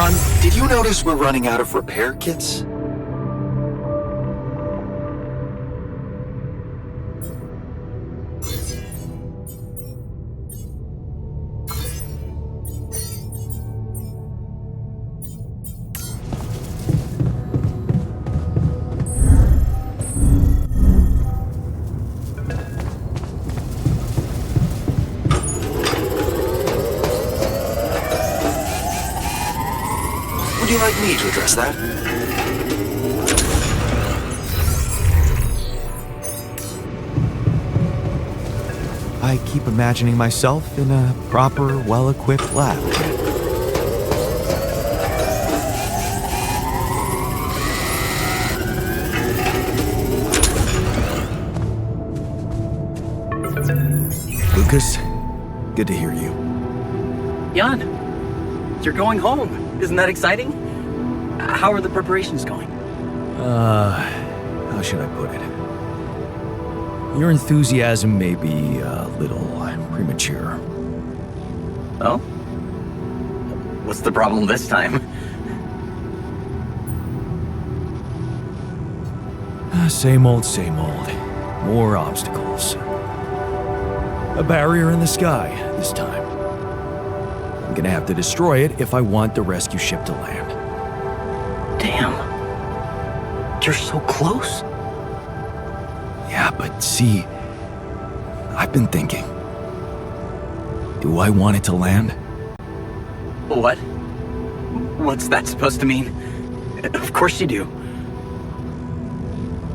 Jan, did you notice we're running out of repair kits? Would you like me to address that? I keep imagining myself in a proper, well-equipped lab. Lucas, good to hear you. Jan, you're going home. Isn't that exciting? How are the preparations going? How should I put it? Your enthusiasm may be a little premature. Oh? What's the problem this time? Same old, same old. More obstacles. A barrier in the sky this time. I'm gonna have to destroy it if I want the rescue ship to land. Damn. You're so close. Yeah, but see, I've been thinking. Do I want it to land? What? What's that supposed to mean? Of course you do.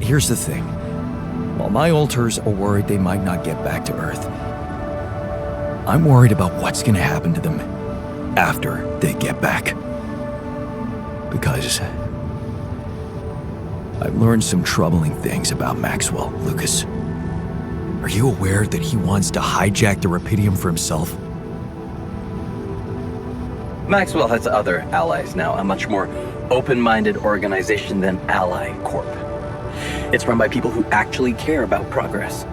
Here's the thing. While my alters are worried they might not get back to Earth, I'm worried about what's gonna happen to them after they get back. Because I've learned some troubling things about Maxwell, Lucas. Are you aware that he wants to hijack the Rapidium for himself? Maxwell has other allies now, a much more open-minded organization than Ally Corp. It's run by people who actually care about progress.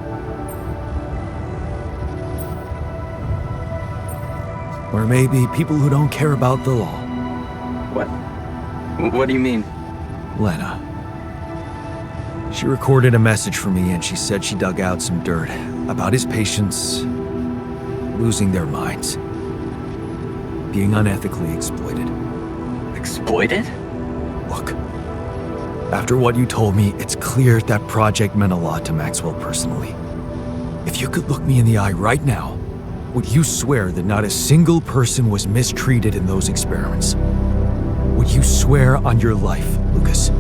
Or maybe people who don't care about the law. What? What do you mean? Lena. She recorded a message for me and she said she dug out some dirt about his patients losing their minds, being unethically exploited. Exploited? Look, after what you told me, it's clear that project meant a lot to Maxwell personally. If you could look me in the eye right now, would you swear that not a single person was mistreated in those experiments? Would you swear on your life, Lucas?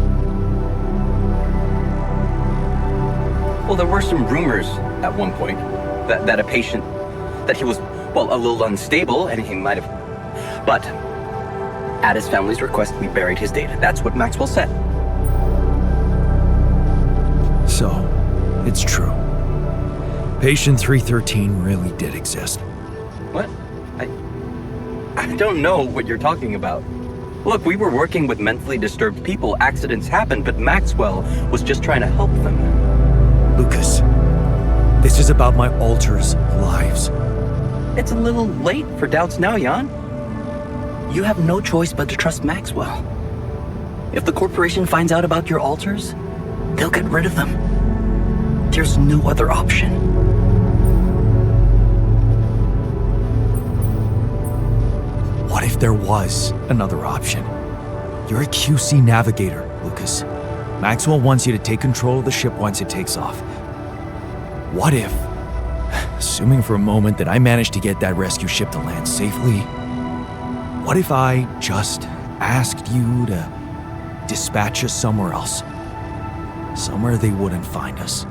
Well, there were some rumors at one point that a patient, that he was, well, a little unstable and he might have, but at his family's request, we buried his data. That's what Maxwell said. So, it's true. Patient 313 really did exist. What? I don't know what you're talking about. Look, we were working with mentally disturbed people. Accidents happen, but Maxwell was just trying to help them. Lucas, this is about my alters' lives. It's a little late for doubts now, Jan. You have no choice but to trust Maxwell. If the corporation finds out about your alters, they'll get rid of them. There's no other option. What if there was another option? You're a QC navigator, Lucas. Maxwell wants you to take control of the ship once it takes off. What if, assuming for a moment that I managed to get that rescue ship to land safely, what if I just asked you to dispatch us somewhere else? Somewhere they wouldn't find us.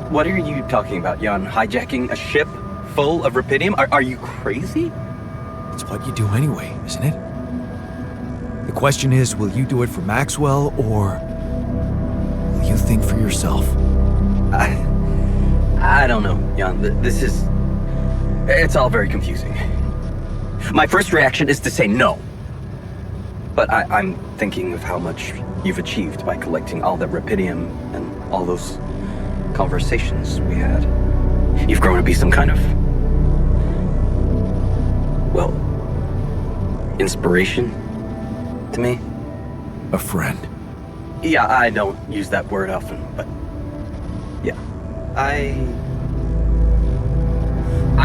What are you talking about, Jan? Hijacking a ship full of Rapidium? Are you crazy? It's what you do anyway, isn't it? The question is, will you do it for Maxwell, or will you think for yourself? I don't know, Jan. It's all very confusing. My first reaction is to say no. But I'm thinking of how much you've achieved by collecting all that Rapidium and all those conversations we had. You've grown to be some kind of, well, inspiration to me? A friend. Yeah, I don't use that word often, but yeah. I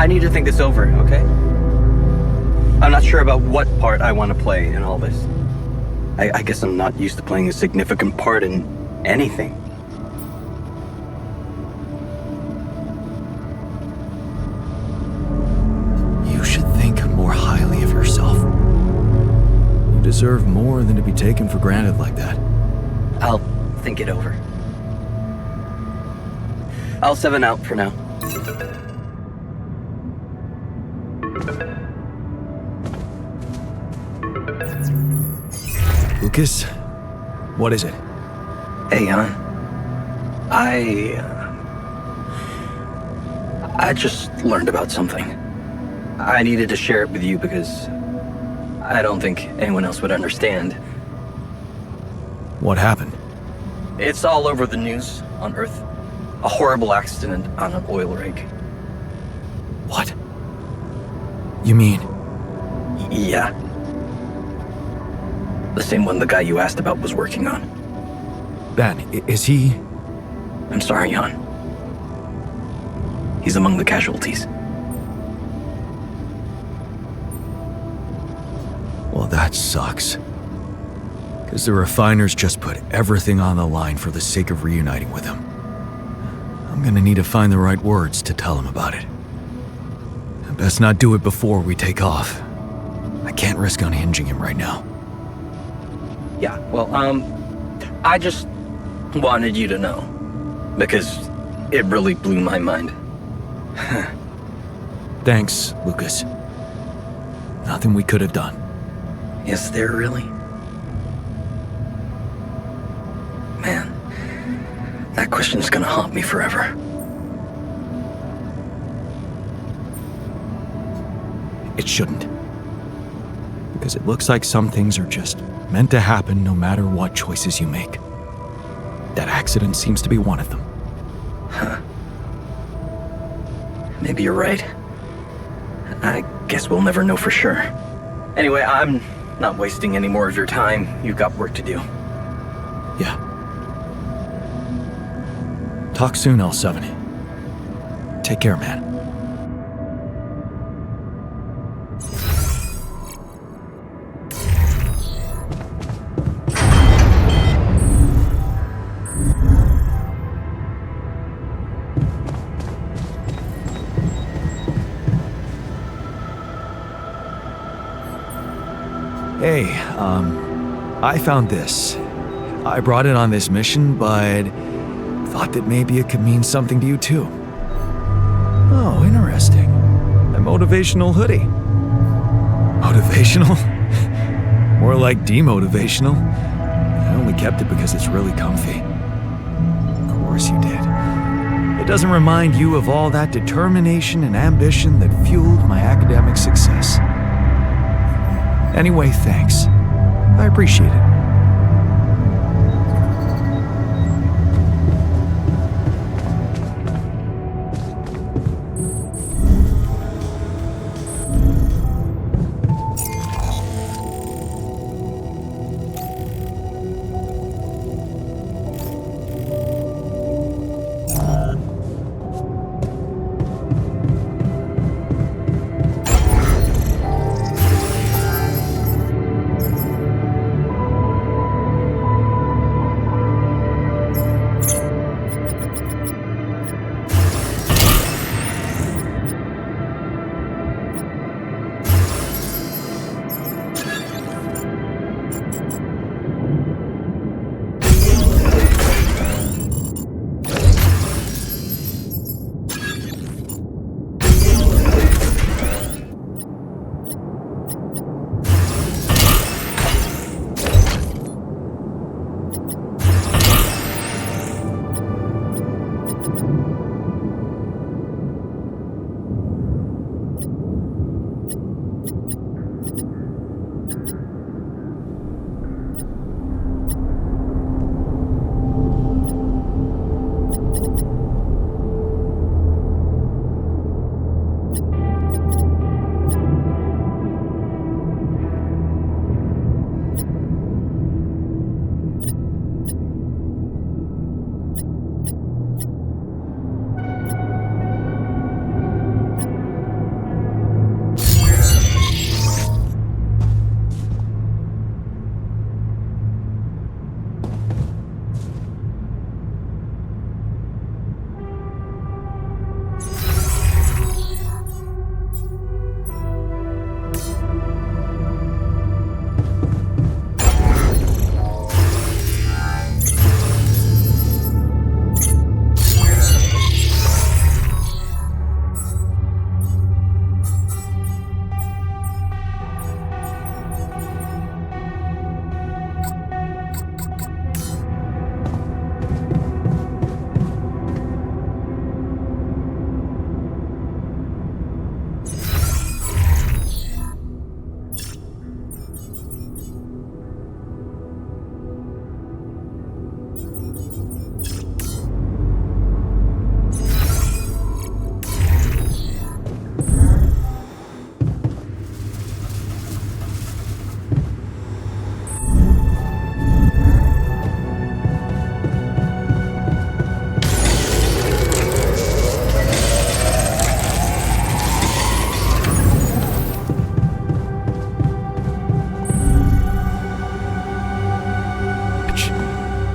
need to think this over, okay? I'm not sure about what part I want to play in all this. I guess I'm not used to playing a significant part in anything. You should think more highly of yourself. You deserve more than to be taken for granted like that. I'll think it over. I'll 7 out for now. Lucas, what is it? Hey, Jan. I just learned about something. I needed to share it with you because I don't think anyone else would understand. What happened? It's all over the news on Earth. A horrible accident on an oil rig. What? You mean? Yeah. The same one the guy you asked about was working on. Ben, is he? I'm sorry, Jan. He's among the casualties. Well, that sucks. Because the refiners just put everything on the line for the sake of reuniting with him. I'm gonna need to find the right words to tell him about it. I best not do it before we take off. I can't risk unhinging him right now. Yeah, well, I just wanted you to know. Because it really blew my mind. Thanks, Lucas. Nothing we could have done. Is there really? Man, that question's gonna haunt me forever. It shouldn't. Because it looks like some things are just meant to happen no matter what choices you make. That accident seems to be one of them. Huh. Maybe you're right. I guess we'll never know for sure. Anyway, I'm not wasting any more of your time. You've got work to do. Yeah. Talk soon, L7. Take care, man. Hey, I found this. I brought it on this mission, but thought that maybe it could mean something to you too. Oh, interesting. A motivational hoodie. Motivational? More like demotivational. I only kept it because it's really comfy. Of course you did. It doesn't remind you of all that determination and ambition that fueled my academic success. Anyway, thanks. I appreciate it.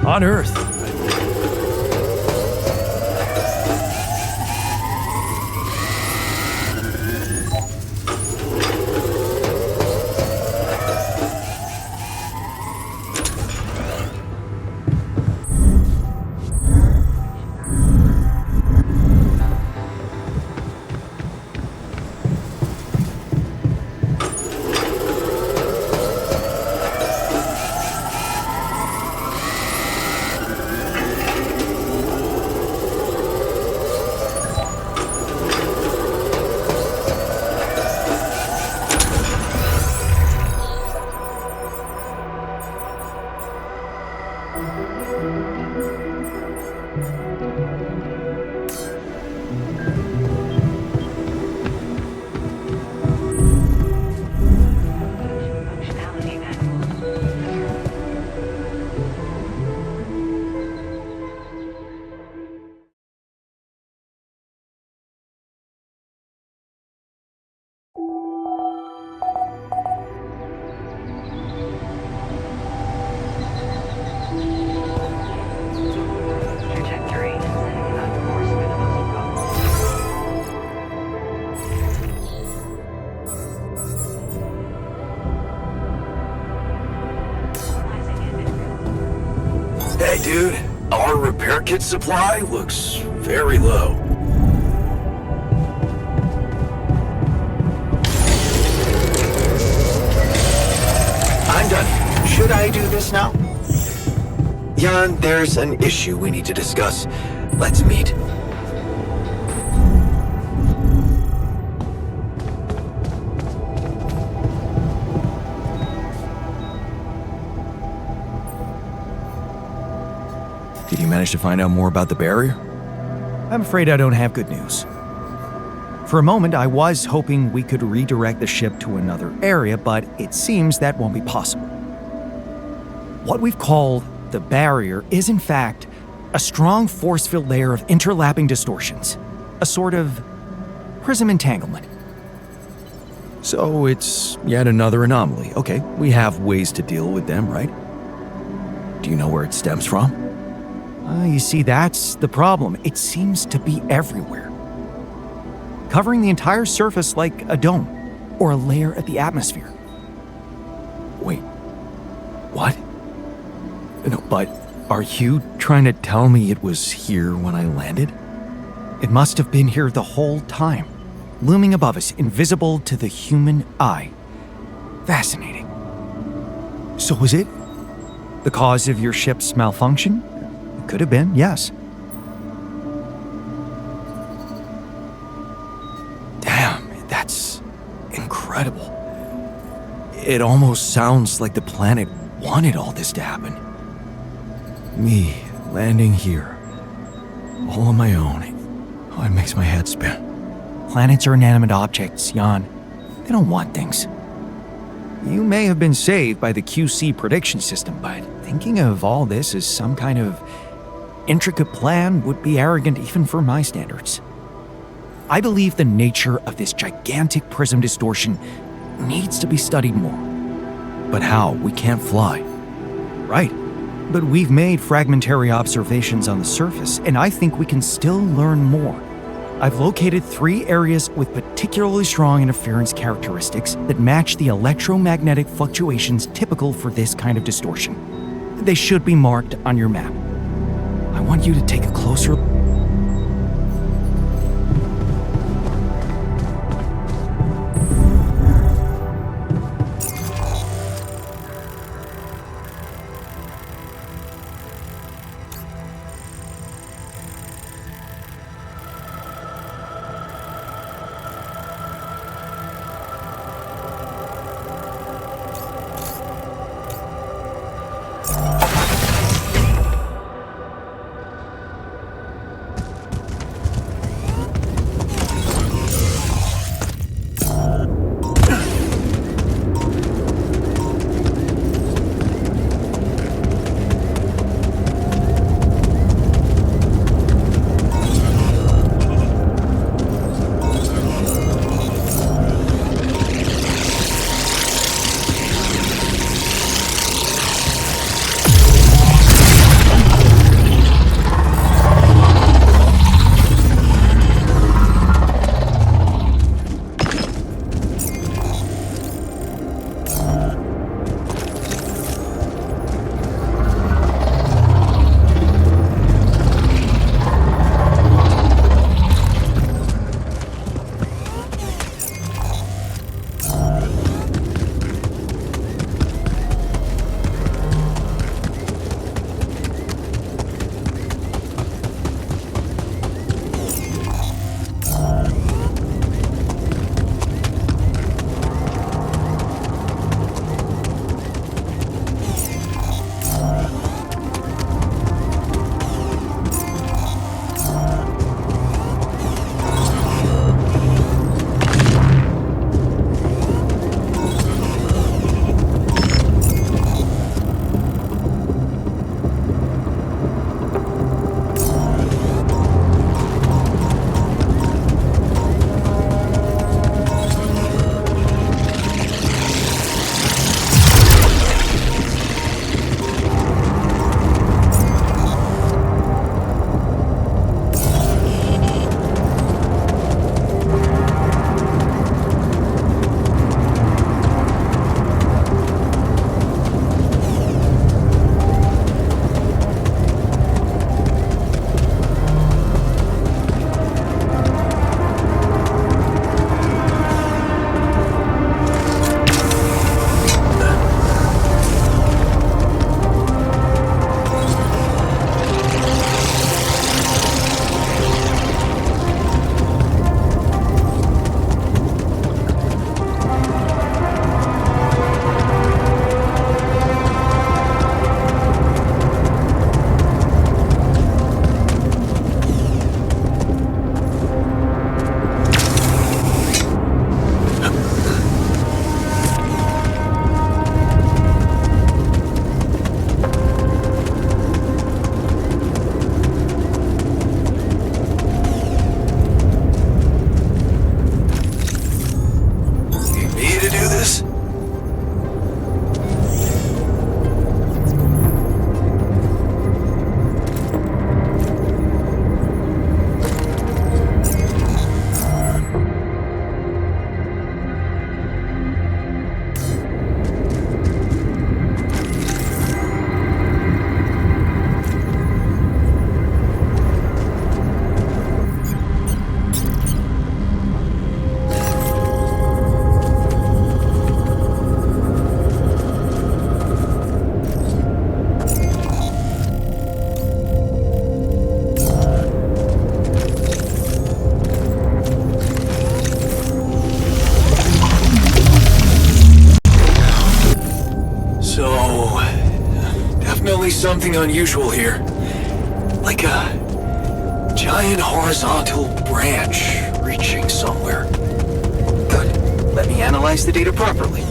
On Earth. Hey, dude. Our repair kit supply looks very low. I'm done. Should I do this now? Jan, there's an issue we need to discuss. Let's meet. Did you manage to find out more about the barrier? I'm afraid I don't have good news. For a moment, I was hoping we could redirect the ship to another area, but it seems that won't be possible. What we've called the barrier is, in fact, a strong force-filled layer of interlapping distortions, a sort of prism entanglement. So it's yet another anomaly. Okay, we have ways to deal with them, right? Do you know where it stems from? You see, that's the problem. It seems to be everywhere, covering the entire surface like a dome or a layer of the atmosphere. Wait, what? No, but are you trying to tell me it was here when I landed? It must have been here the whole time, looming above us, invisible to the human eye. Fascinating. So was it the cause of your ship's malfunction? It could have been, yes. Damn, that's incredible. It almost sounds like the planet wanted all this to happen. Me landing here, all on my own. Oh, it makes my head spin. Planets are inanimate objects, Jan. They don't want things. You may have been saved by the QC prediction system, but thinking of all this as some kind of intricate plan would be arrogant even for my standards. I believe the nature of this gigantic prism distortion needs to be studied more. But how? We can't fly. Right. But we've made fragmentary observations on the surface, and I think we can still learn more. I've located 3 areas with particularly strong interference characteristics that match the electromagnetic fluctuations typical for this kind of distortion. They should be marked on your map. I want you to take a closer look. definitely something unusual here. Like a giant horizontal branch reaching somewhere. Good. Let me analyze the data properly.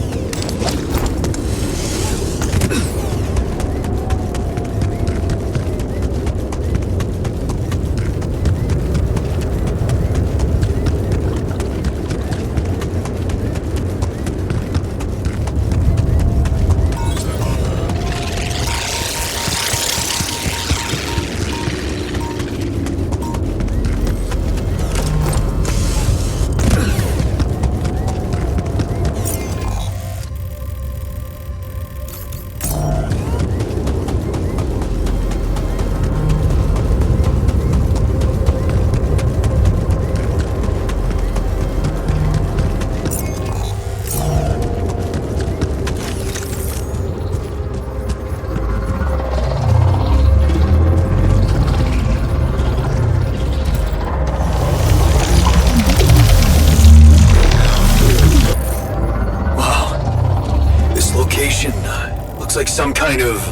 Looks like some kind of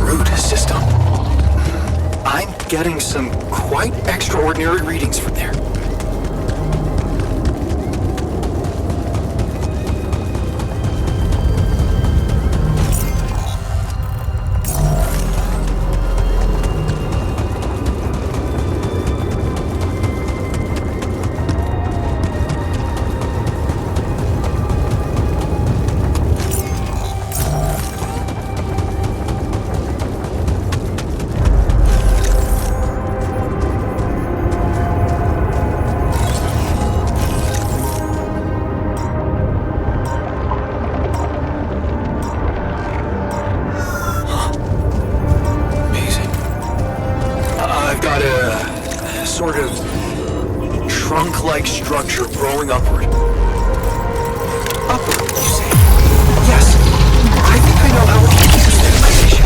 root system. I'm getting some quite extraordinary readings from there. Sort of trunk-like structure growing upward. Upward, you say? Yes. I think I know how we can use that information.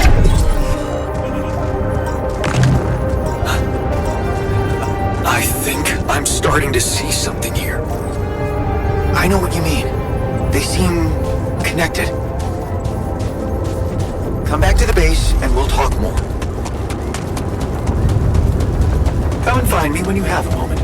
I think I'm starting to see something here. I know what you mean. They seem connected. Come back to the base and we'll talk more. Come and find me when you have a moment.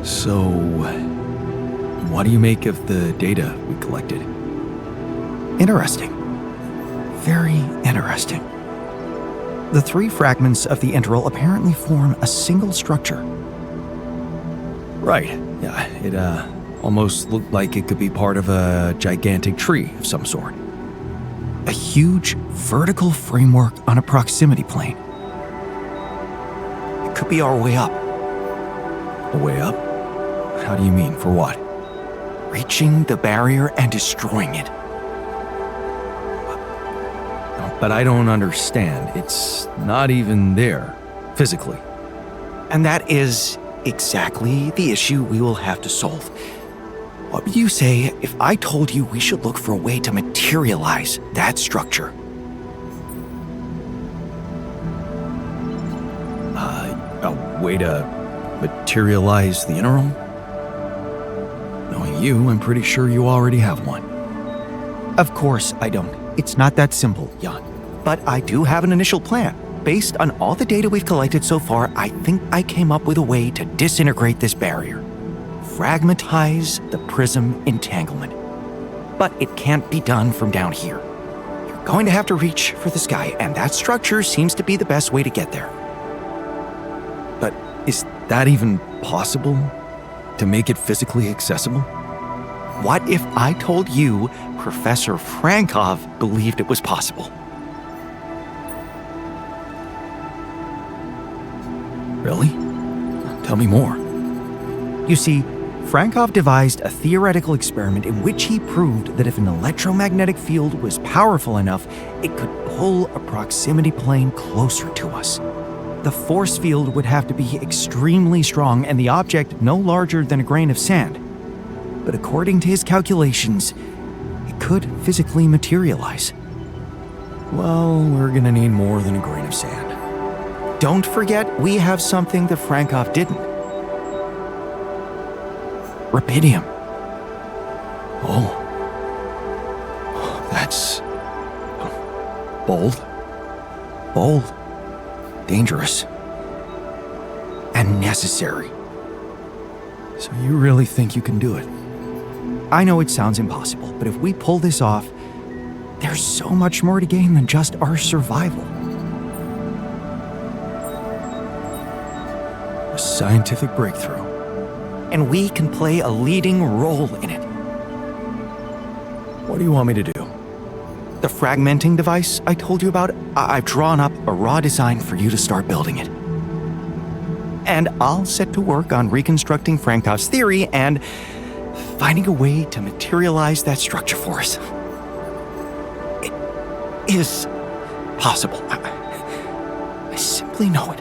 So, what do you make of the data we collected? Interesting. Very interesting. The three fragments of the interval apparently form a single structure. Right. Yeah, it almost looked like it could be part of a gigantic tree of some sort. A huge vertical framework on a proximity plane. It could be our way up. A way up? How do you mean? For what? Reaching the barrier and destroying it. But I don't understand. It's not even there, physically. And that is exactly the issue we will have to solve. What would you say if I told you we should look for a way to materialize that structure? A way to materialize the interim? Knowing you, I'm pretty sure you already have one. Of course I don't. It's not that simple, Jan. But I do have an initial plan. Based on all the data we've collected so far, I think I came up with a way to disintegrate this barrier. Fragmentize the prism entanglement. But it can't be done from down here. You're going to have to reach for the sky, and that structure seems to be the best way to get there. But is that even possible? To make it physically accessible? What if I told you Professor Frankov believed it was possible? Really? Tell me more. You see, Frankov devised a theoretical experiment in which he proved that if an electromagnetic field was powerful enough, it could pull a proximity plane closer to us. The force field would have to be extremely strong and the object no larger than a grain of sand. But according to his calculations, it could physically materialize. Well, we're gonna need more than a grain of sand. Don't forget, we have something that Frankov didn't. Rubidium. Oh. That's... bold. Bold. Dangerous. And necessary. So you really think you can do it? I know it sounds impossible, but if we pull this off, there's so much more to gain than just our survival. A scientific breakthrough. And we can play a leading role in it. What do you want me to do? The fragmenting device I told you about, I've drawn up a raw design for you to start building it. And I'll set to work on reconstructing Frankov's theory and finding a way to materialize that structure for us. It is possible. I simply know it.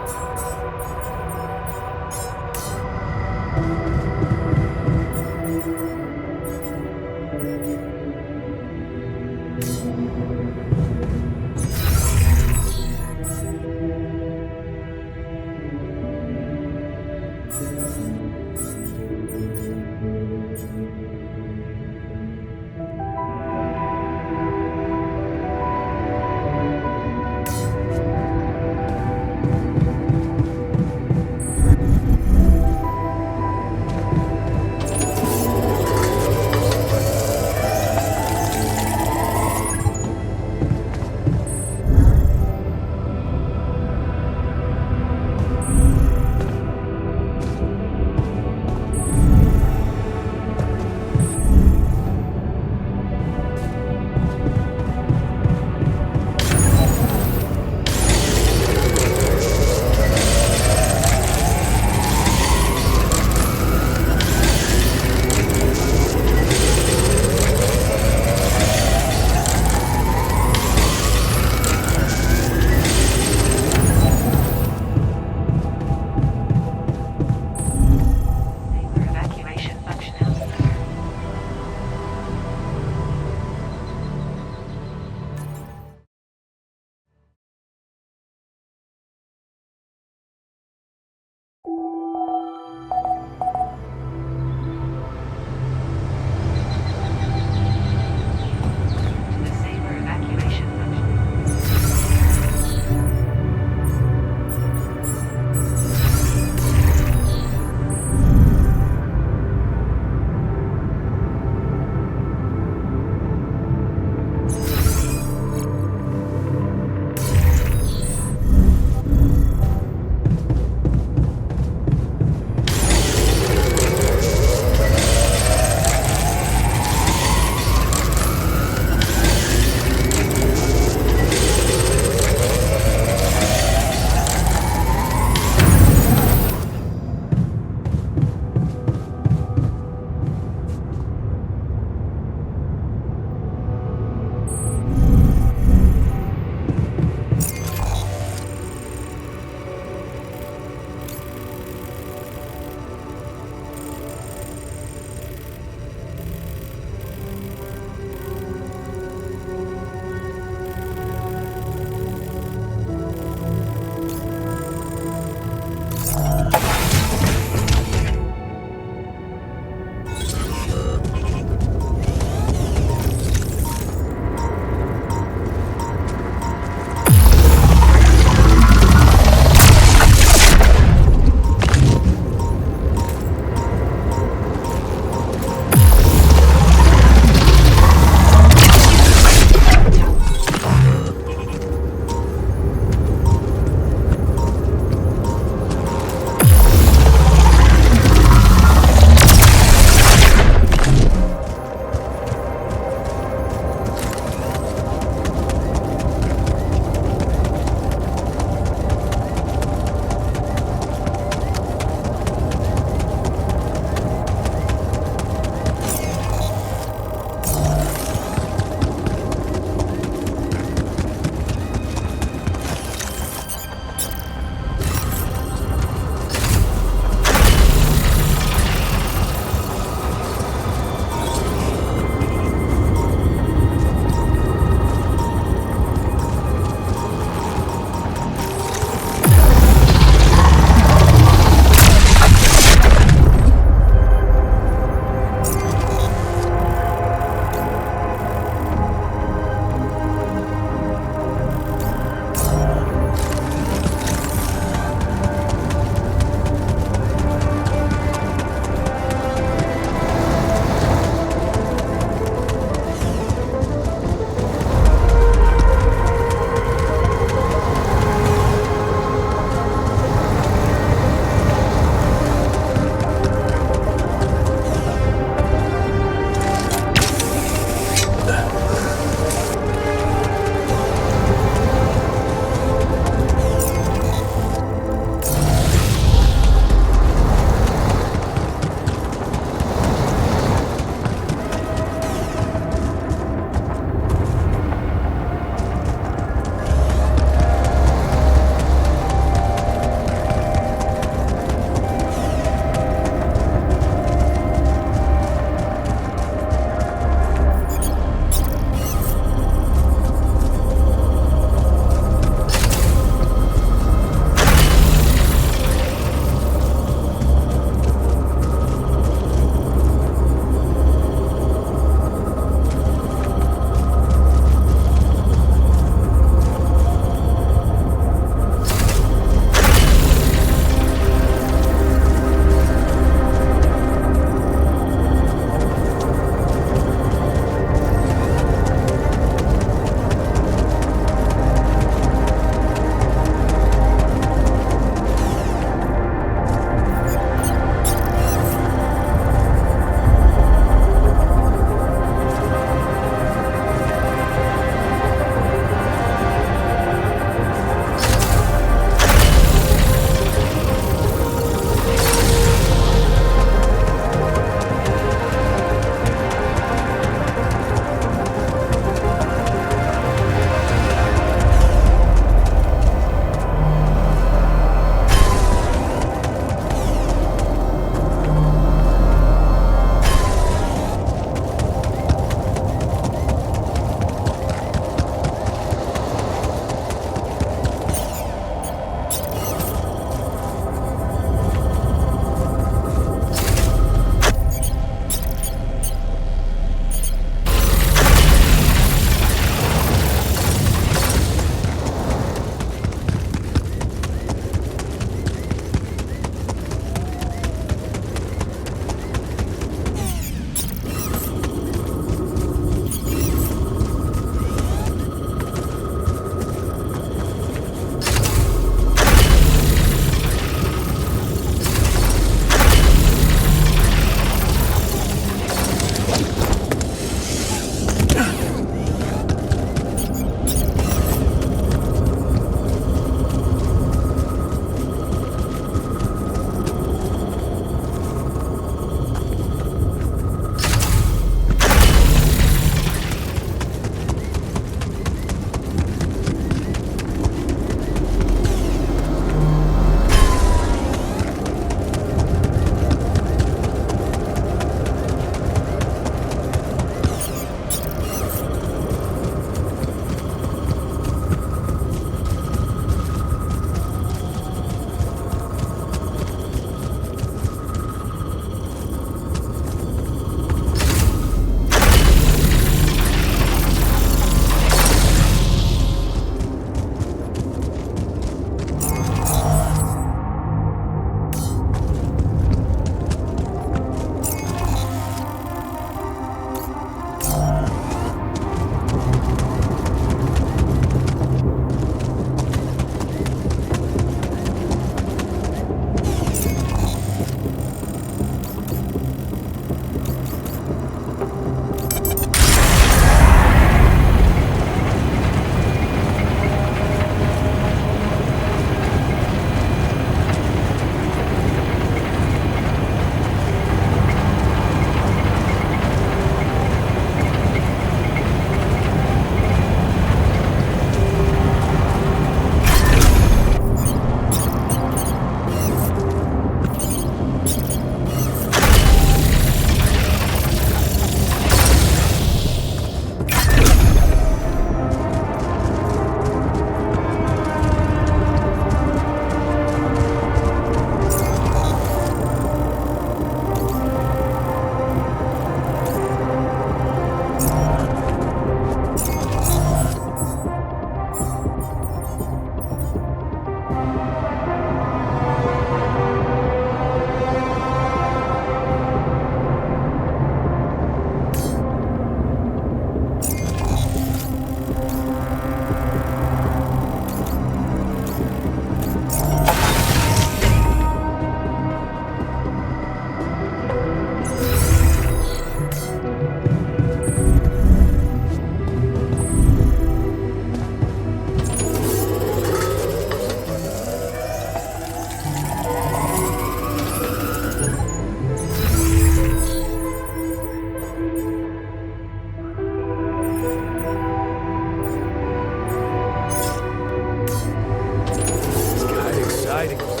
exciting.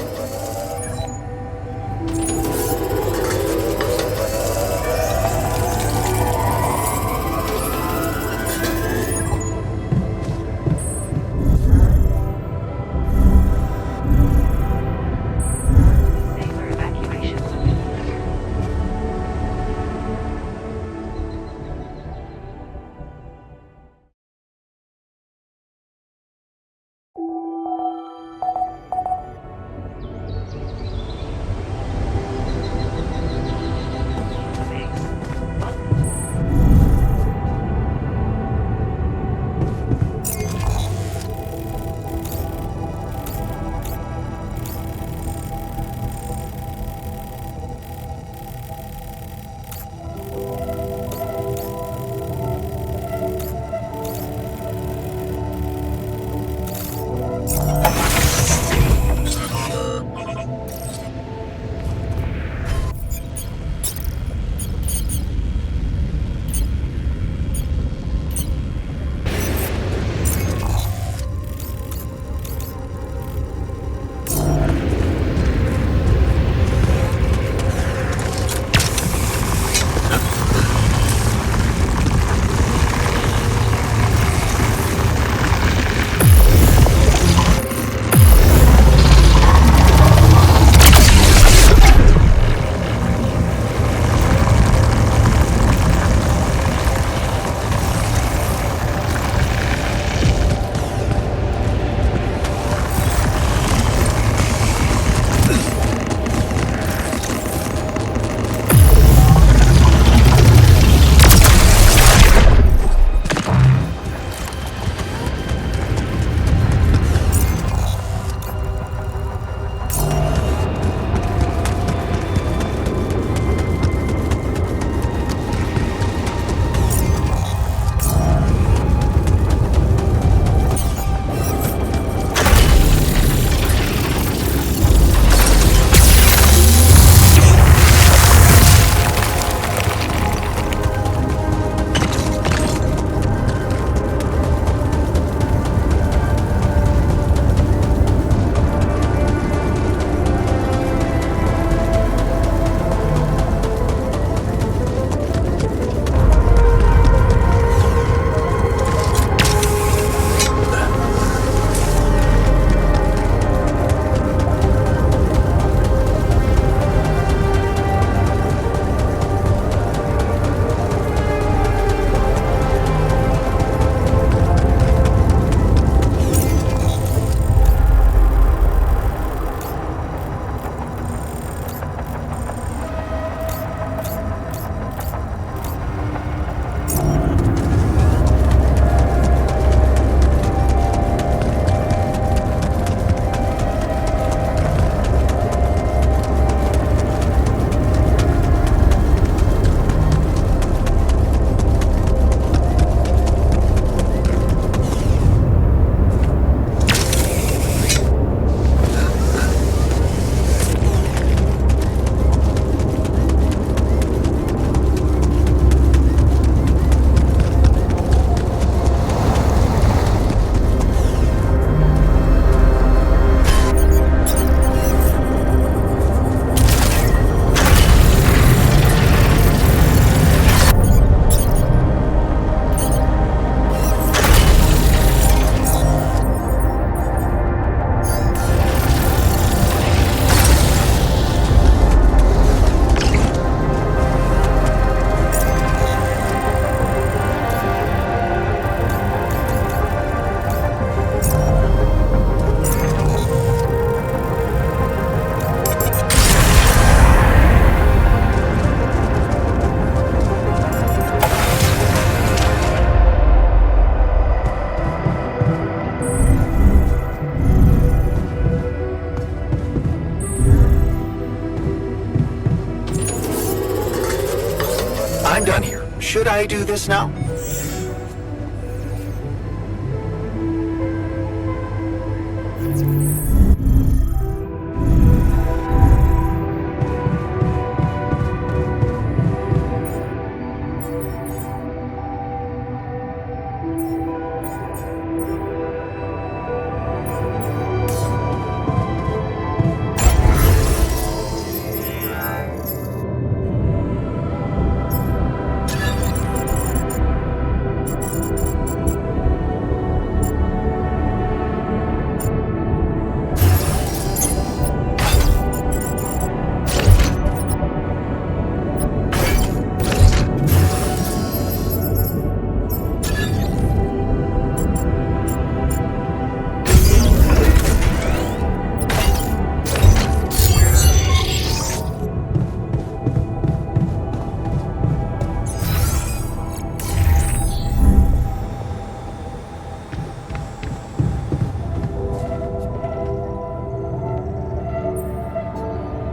I'm done here. Should I do this now?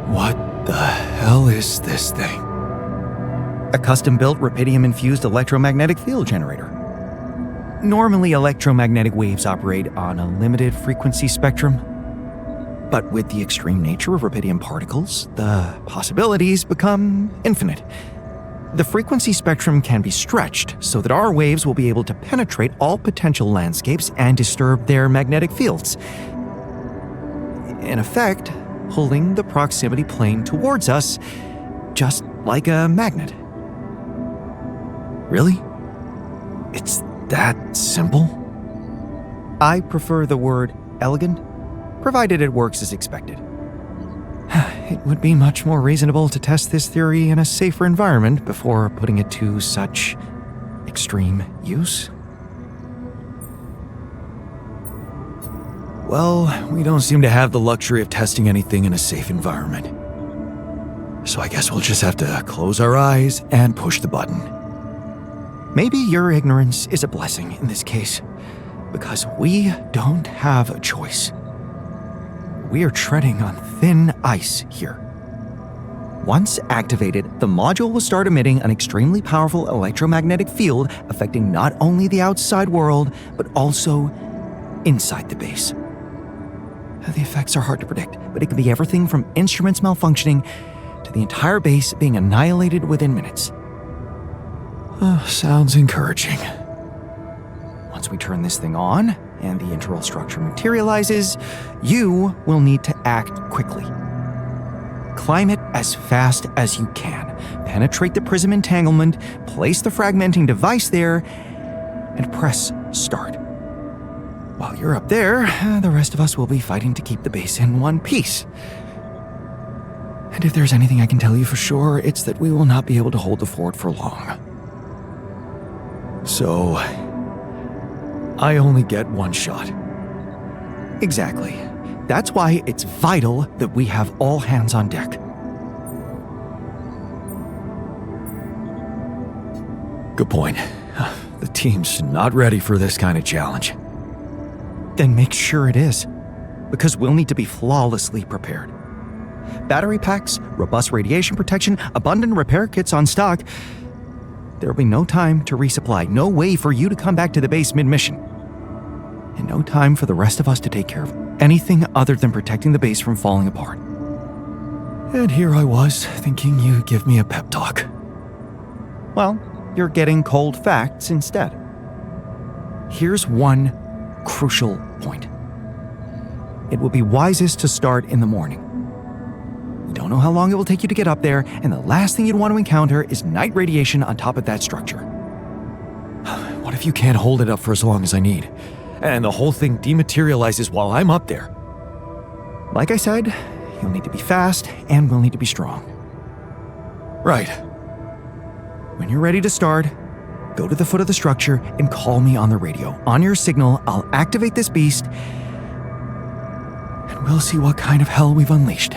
What the hell is this thing? A custom-built rubidium-infused electromagnetic field generator. Normally, electromagnetic waves operate on a limited frequency spectrum. But with the extreme nature of rubidium particles, the possibilities become infinite. The frequency spectrum can be stretched so that our waves will be able to penetrate all potential landscapes and disturb their magnetic fields. In effect, pulling the proximity plane towards us, just like a magnet. Really? It's that simple? I prefer the word elegant, provided it works as expected. It would be much more reasonable to test this theory in a safer environment before putting it to such extreme use. Well, we don't seem to have the luxury of testing anything in a safe environment. So I guess we'll just have to close our eyes and push the button. Maybe your ignorance is a blessing in this case, because we don't have a choice. We are treading on thin ice here. Once activated, the module will start emitting an extremely powerful electromagnetic field affecting not only the outside world, but also inside the base. The effects are hard to predict, but it can be everything from instruments malfunctioning to the entire base being annihilated within minutes. Sounds encouraging. Once we turn this thing on, and the internal structure materializes, you will need to act quickly. Climb it as fast as you can, penetrate the prism entanglement, place the fragmenting device there, and press start. While you're up there, the rest of us will be fighting to keep the base in one piece. And if there's anything I can tell you for sure, it's that we will not be able to hold the fort for long. So, I only get one shot. Exactly. That's why it's vital that we have all hands on deck. Good point. The team's not ready for this kind of challenge. Then make sure it is, because we'll need to be flawlessly prepared. Battery packs, robust radiation protection, abundant repair kits on stock. There'll be no time to resupply, no way for you to come back to the base mid-mission. And no time for the rest of us to take care of anything other than protecting the base from falling apart. And here I was, thinking you'd give me a pep talk. Well, you're getting cold facts instead. Here's one crucial point. It will be wisest to start in the morning. We don't know how long it will take you to get up there, and the last thing you'd want to encounter is night radiation on top of that structure. What if you can't hold it up for as long as I need, and the whole thing dematerializes while I'm up there? Like I said, you'll need to be fast, and we'll need to be strong. Right. When you're ready to start, go to the foot of the structure and call me on the radio. On your signal, I'll activate this beast, and we'll see what kind of hell we've unleashed.